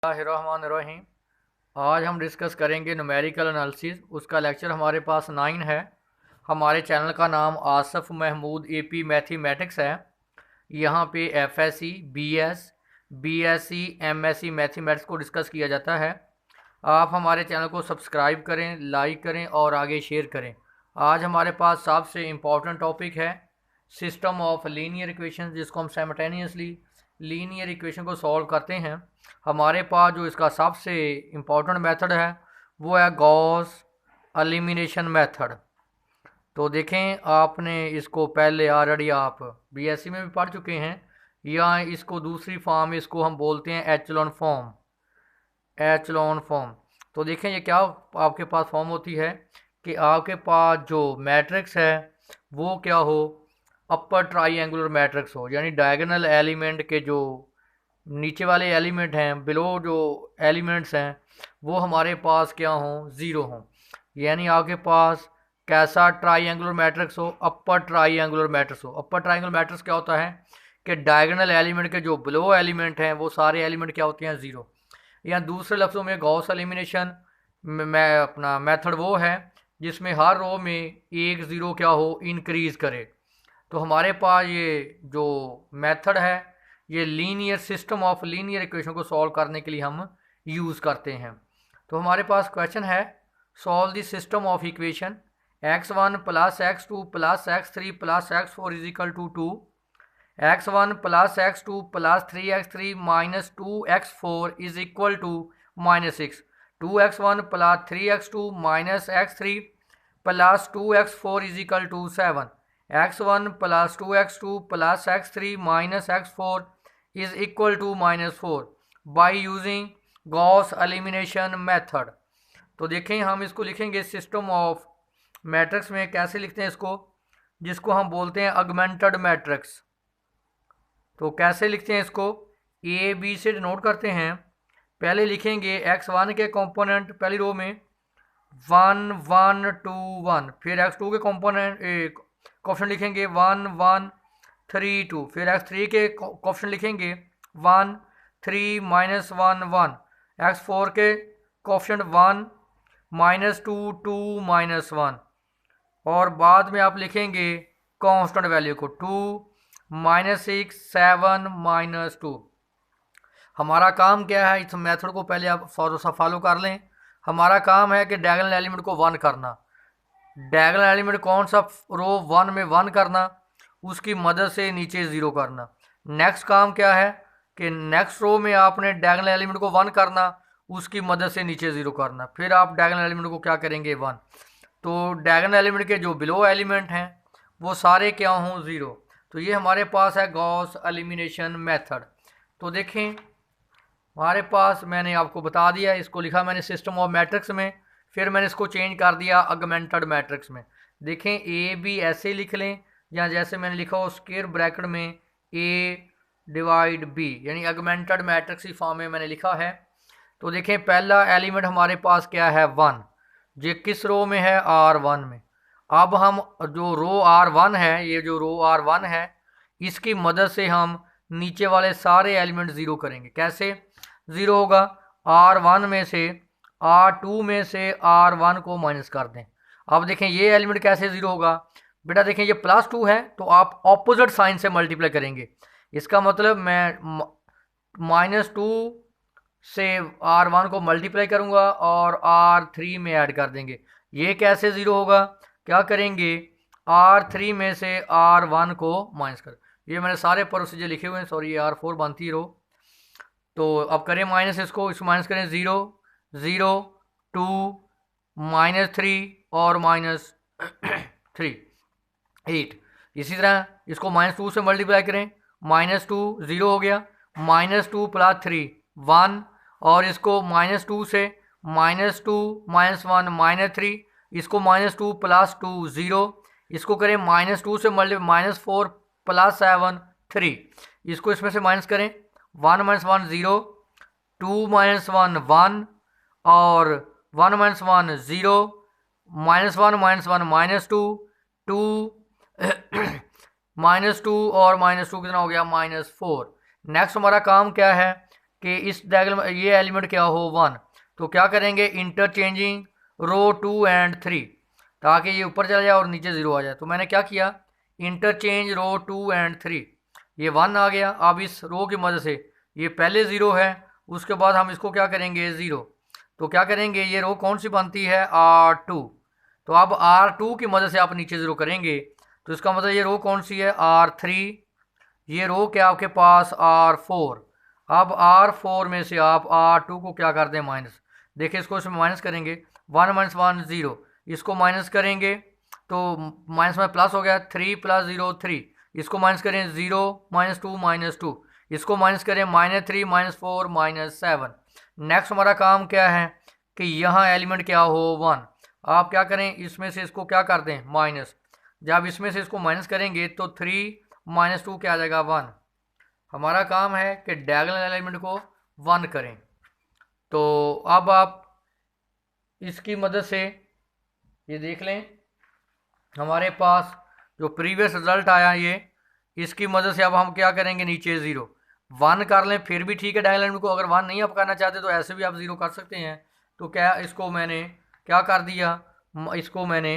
बिस्मिल्लाहिर्रहमानिर्रहीम। आज हम डिस्कस करेंगे न्यूमेरिकल एनालिसिस। उसका लेक्चर हमारे पास 9 है। हमारे चैनल का नाम आसफ़ महमूद एपी मैथमेटिक्स है। यहाँ पे FSc, BS, BSc, MSc mathematics को डिस्कस किया जाता है। आप हमारे चैनल को सब्सक्राइब करें, लाइक करें और आगे शेयर करें। आज हमारे पास सबसे इम्पॉर्टेंट टॉपिक है सिस्टम ऑफ लीनियर इक्वेशन, जिसको हम साइमल्टेनियसली लीनियर इक्वेशन को सॉल्व करते हैं। हमारे पास जो इसका सबसे इम्पॉर्टेंट मेथड है वो है गॉस एलिमिनेशन मेथड। तो देखें, आपने इसको पहले ऑलरेडी आप बीएससी में भी पढ़ चुके हैं, या इसको दूसरी फॉर्म इसको हम बोलते हैं एचलॉन फॉर्म। Echelon form. तो देखें, ये क्या आपके पास फॉर्म होती है कि आपके पास जो मैट्रिक्स है वो क्या हो, अपर ट्राइंगुलर मैट्रिक्स हो, यानी डायगोनल एलिमेंट के जो नीचे वाले एलिमेंट हैं, बिलो जो एलिमेंट्स हैं वो हमारे पास क्या हों, ज़ीरो हों। यानी आपके पास कैसा ट्राइंगुलर मैट्रिक्स हो, अपर ट्राइंगुलर मैट्रिक्स हो। अपर ट्राइंगुलर मैट्रिक्स क्या होता है कि डायगोनल एलिमेंट के जो बिलो एलिमेंट हैं वो सारे एलिमेंट क्या होते हैं, ज़ीरो। या दूसरे लफ्ज़ों में गॉस एलिमिनेशन मैं अपना मेथड वो है जिसमें हर रो में एक ज़ीरो क्या हो, इंक्रीज़ करे। तो हमारे पास ये जो मेथड है ये linear system of linear equation को सॉल्व करने के लिए हम यूज़ करते हैं। तो हमारे पास क्वेश्चन है, solve the system of equation x1 plus x2 plus x3 plus x4 is equal to 2, x1 plus x2 plus 3x3 minus 2x4 is equal to -6, 2x1 plus 3x2 minus x3 plus 2x4 is equal to 7, x1 plus 2x2 plus x3 minus x4 is equal to -4 by using Gauss elimination method. तो देखें, हम इसको लिखेंगे system of matrix में। कैसे लिखते हैं इसको, जिसको हम बोलते हैं ऑगमेंटेड मैट्रिक्स। तो कैसे लिखते हैं इसको, ए बी से डिनोट करते हैं। पहले लिखेंगे x1 के कंपोनेंट पहली रो में 1 1 2 1, फिर x2 के कंपोनेंट कोएफिशिएंट लिखेंगे 1 1 3 2, फिर x3 के कोएफिशिएंट लिखेंगे 1 3 -1 1, x4 के कोएफिशिएंट 1 -2 2 -1, और बाद में आप लिखेंगे कांस्टेंट वैल्यू को 2 -6 7 -2। हमारा काम क्या है, इस मेथड को पहले आप फॉलो कर लें। हमारा काम है कि डायगोनल एलिमेंट को 1 करना। डायगोनल एलिमेंट कौन सा, रो 1 में 1 करना, उसकी मदद से नीचे 0 करना। नेक्स्ट काम क्या है कि नेक्स्ट रो में आपने डायगोनल एलिमेंट को 1 करना, उसकी मदद से नीचे 0 करना, फिर आप डायगोनल एलिमेंट को क्या करेंगे, 1। तो डायगोनल एलिमेंट के जो बिलो एलिमेंट हैं वो सारे क्या हों, 0। तो ये हमारे पास है गॉस एलिमिनेशन मेथड। तो देखें, हमारे पास मैंने आपको बता दिया, इसको लिखा मैंने सिस्टम ऑफ मैट्रिक्स में, फिर मैंने इसको चेंज कर दिया ऑगमेंटेड मैट्रिक्स में। देखें, ए बी ऐसे लिख लें, या जैसे मैंने लिखा हो स्क्वायर ब्रैकेट में ए डिवाइड बी, यानी ऑगमेंटेड मैट्रिक्स की फॉर्म में मैंने लिखा है। तो देखें, पहला एलिमेंट हमारे पास क्या है, 1। ये किस रो में है, R1 में। अब हम जो रो R1 है, ये जो रो R1 है, इसकी मदद से हम नीचे वाले सारे एलिमेंट 0 करेंगे। कैसे 0 होगा, R1 में से R2 में से R1 को माइनस कर दें। अब देखें ये एलिमेंट कैसे 0 होगा, बेटा देखें ये +2 है तो आप ऑपोजिट साइन से मल्टीप्लाई करेंगे। इसका मतलब मैं -2 से R1 को मल्टीप्लाई करूंगा और R3 में ऐड कर देंगे। ये कैसे 0 होगा, क्या करेंगे, R3 में से R1 को माइनस कर। ये मैंने सारे प्रोसीजर लिखे हुए हैं, सॉरी ये R4 बनती रो। तो अब करें माइनस, इसको माइनस करें, 0 0 2 -3 और -3 8। इसी तरह इसको -2 से मल्टीप्लाई करें, -2 0 हो गया, -2 + 3 1, और इसको -2 से -2 -1 -3, इसको -2 + 2 0, इसको करें -2 से मल्टीप्लाई -4 + 7 3, इसको इसमें से माइनस करें, 1 - 1 0, 2 - 1 1, और 1 - 1 0, -1 -1 -2 2 -2 और -2 कितना हो गया, -4। नेक्स्ट हमारा काम क्या है कि इस डायगोनल में ये एलिमेंट क्या हो 1, तो क्या करेंगे इंटरचेंजिंग रो 2 एंड 3, ताकि ये ऊपर चला जाए और नीचे 0 आ जाए। तो मैंने क्या किया, इंटरचेंज रो 2 एंड 3, ये 1 आ गया। अब इस रो की मदद से ये पहले 0 है, उसके बाद हम इसको क्या करेंगे 0, तो क्या करेंगे ये रो कौन सी बनती है R2, तो अब R2 की मदद से आप नीचे 0 करेंगे, तो इसका मतलब ये रो कौन सी है R3, ये रो क्या आपके पास R4। अब R4 में से आप R2 को क्या कर दें माइनस, देखिए इसको इसमें माइनस करेंगे 1 माइनस 1 0, इसको माइनस करेंगे तो माइनस में प्लस हो गया 3 प्लस 0 3, इसको माइनस करें 0 माइनस 2, इसको माइनस करें -3 -4 -7। नेक्स्ट हमारा काम क्या है कि यहाँ एलिमेंट क्या हो 1, आप क्या करें इसमें से इसको क्या कर दें माइनस, जब इसमें से इसको माइनस करेंगे तो 3 -2 क्या आ जाएगा 1। हमारा काम है कि डायगोनल एलिमेंट को 1 करें। तो अब आप इसकी मदद से ये देख लें, हमारे पास जो प्रीवियस रिजल्ट आया ये, इसकी मदद से अब हम क्या करेंगे नीचे 0 1 कर लें फिर भी ठीक है डायगोनल एलिमेंट को, अगर 1 नहीं आप करना चाहते तो ऐसे भी आप 0 कर सकते हैं। तो क्या इसको मैंने क्या कर दिया, इसको मैंने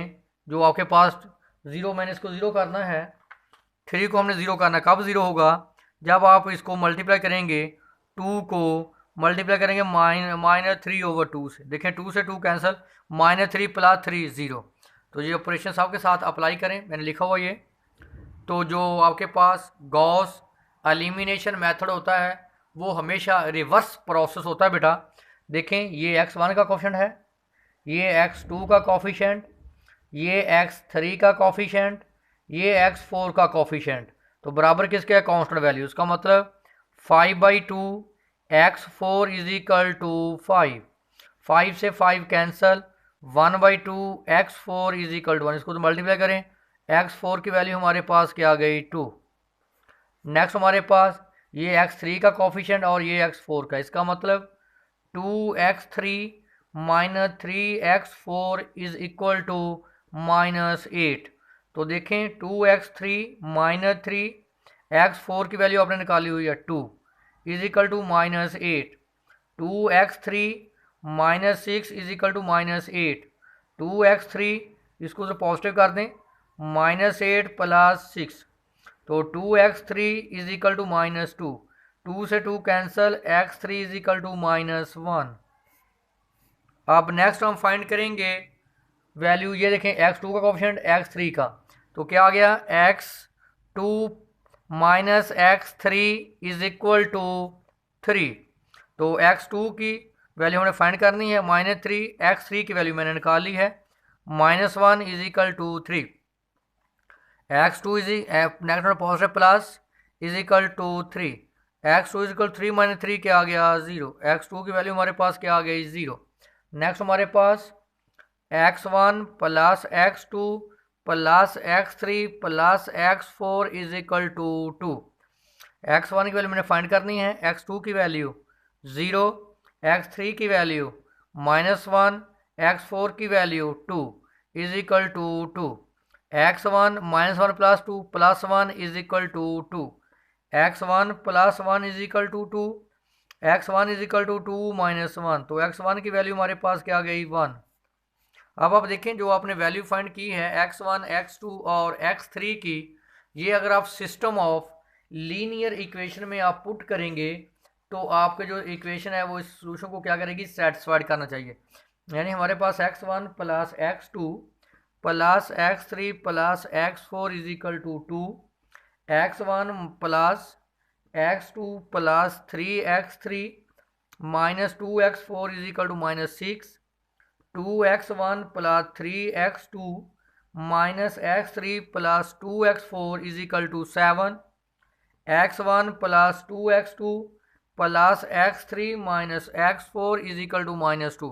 जो आपके पास 0 मैंने इसको 0 करना है, 3 को हमने 0 करना, कब 0 होगा जब आप इसको मल्टीप्लाई करेंगे 2 को मल्टीप्लाई करेंगे -3/2 से, देखें 2 से 2 कैंसिल, -3 + 3 0। तो ये ऑपरेशन आपके साथ अप्लाई करें, मैंने लिखा हुआ ये। तो जो आपके पास गॉस एलिमिनेशन मेथड होता है वो हमेशा रिवर्स प्रोसेस होता है बेटा। देखें ये x1 का कोफिशिएंट है, ये x2 का कोफिशिएंट, ये x3 का कोफिशिएंट, ये x4 का कोफिशिएंट, तो बराबर किसके है कांस्टेंट वैल्यू। इसका मतलब 5/2 x4 इज इक्वल टू 5, 5 से 5 cancel, 1/2 x4 is equal to 1, इसको तो मल्टीप्लाई करें, x4 की वैल्यू हमारे पास क्या आ गई 2। नेक्स्ट हमारे पास ये x3 का कोफिशिएंट और ये x4 का, इसका मतलब 2x3 - 3x4 is equal to -8। तो देखें 2x3 - 3x4 की वैल्यू आपने निकाली हुई है 2 is equal to -8, 2x3 - 6 is equal to -8, 2x3 इसको तो पॉजिटिव कर दें -8 + 6, तो 2x3 इज इक्वल टू -2, 2 से 2 cancel, x3 is equal to -1। अब नेक्स्ट हम फाइंड करेंगे वैल्यू, ये देखें x2 का कोफिशिएंट x3 का, तो क्या आ गया x2 - x3 is equal to 3, तो x2 की वैल्यू हमने फाइंड करनी है -3, x3 की वैल्यू मैंने निकाल ली है -1 is equal to 3, x2 is negative positive plus is equal to 3, x2 is equal 3 - 3 क्या आ गया 0, x2 की वैल्यू हमारे पास क्या आ गई 0। नेक्स्ट हमारे पास x1 + x2 + x3 + x4 is equal to 2, x1 की वैल्यू मैंने फाइंड करनी है, x2 की वैल्यू 0, x3 की वैल्यू -1, x4 की value 2 is equal to 2, x1 -1 + 2 + 1 is equal to 2, x1 + 1 is equal to 2, x1 is equal to 2 -1, तो x1 की value हमारे पास क्या आ गई 1। अब आप देखें जो आपने वैल्यू फाइंड की है x1, x2 और x3 की, ये अगर आप सिस्टम ऑफ लीनियर इक्वेशन में आप पुट करेंगे तो आपके जो इक्वेशन है वो इस सोल्यूशन को क्या करेगी सेटिस्फाइड करना चाहिए। यानी हमारे पास x1 + x2 + x3 + x4 is equal to 2, x1 + x2 + 3x3 - 2x4 is equal to -6, 2x1 + 3x2 - x3 + 2x4 is equal to 7, x1 + 2x2 + x3 - x4 is equal to -2।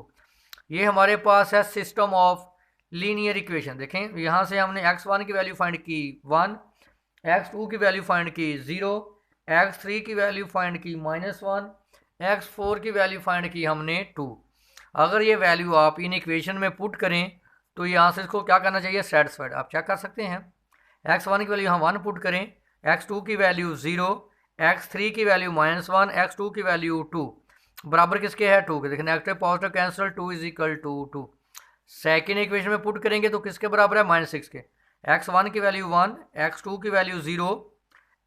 ये हमारे पास है सिस्टम ऑफ लीनियर इक्वेशन। देखें यहाँ से हमने x1 की value find की 1, x2 की वैल्यू फाइंड की 0, x3 की वैल्यू फाइंड की -1, x4 की वैल्यू फाइंड की हमने 2। अगर ये वैल्यू आप इन इक्वेशन में पुट करें तो यहाँ से इसको क्या करना चाहिए सेटिस्फाइड, आप चेक कर सकते हैं। x1 की वैल्यू यहाँ 1 पुट करें, x2 की वैल्यू 0, x3 की वैल्यू -1, x2 की वैल्यू 2, बराबर किसके है 2 के। देखिए negative positive cancel, 2 is equal to 2। Second equation में पुट करेंगे तो किसके बराबर है -6 के। x1 की वैल्यू 1, x2 की वैल्यू 0,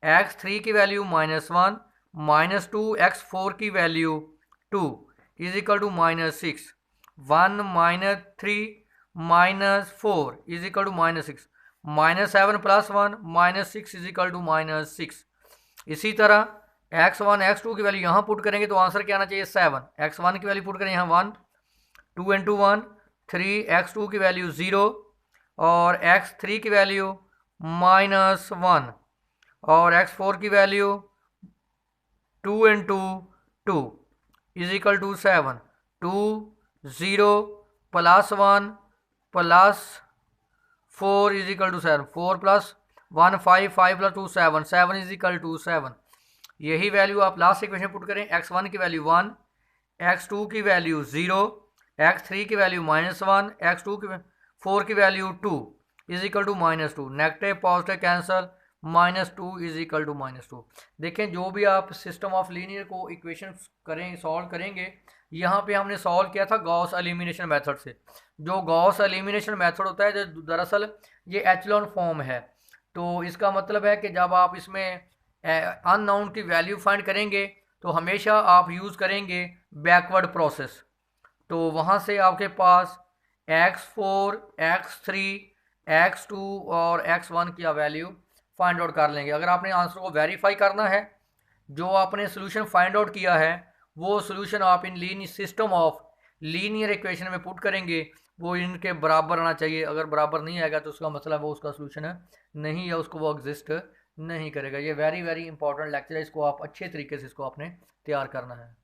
x3 की वैल्यू -1, -2, x4 की value 2 is equal to -6। 1 -3 -4 is equal to -6, -7 + 1 -6 is equal to -6। इसी तरह x1 x2 की वैल्यू यहाँ पुट करेंगे तो आंसर क्या आना चाहिए 7। x1 की वैल्यू पुट करें यहाँ 1, 2 × 1 3, x2 की वैल्यू 0 और x3 की वैल्यू -1 और x4 की value 2 × 2 is equal to 7। 2 0 + 1 + 4 is equal to 7, 4 + 1 5, 5 + 2 7, 7 is equal to 7। यही वैल्यू आप लास्ट इक्वेशन पुट करें, x1 की वैल्यू 1, x2 की वैल्यू 0, x3 की वैल्यू -1, x2 की 4 की value 2 is equal to -2। Negative positive cancel, -2 is equal to -2। देखें जो भी आप सिस्टम ऑफ लीनियर को इक्वेशन करें सॉल्व करेंगे, यहाँ पे हमने सॉल्व किया था गॉस एलिमिनेशन मेथड से। जो गॉस एलिमिनेशन मेथड होता है जो दरअसल ये एचलॉन फॉर्म है, तो इसका मतलब है कि जब आप इसमें अननोन की वैल्यू फाइंड करेंगे तो हमेशा आप यूज़ करेंगे बैकवर्ड प्रोसेस। तो वहाँ से आपके पास x4, x3, x2 और x1 की वैल्यू फाइंड आउट कर लेंगे। अगर आपने आंसर को वेरीफाई करना है, जो आपने सोल्यूशन फाइंड आउट किया है वो सोल्यूशन आप इन linear system of linear equation में पुट करेंगे, वो इनके बराबर आना चाहिए। अगर बराबर नहीं आएगा तो उसका मतलब वो उसका सोल्यूशन है नहीं है, उसको वो एग्जिस्ट नहीं करेगा। ये वेरी वेरी इंपॉर्टेंट लेक्चर है, इसको आप अच्छे तरीके से इसको आपने तैयार करना है।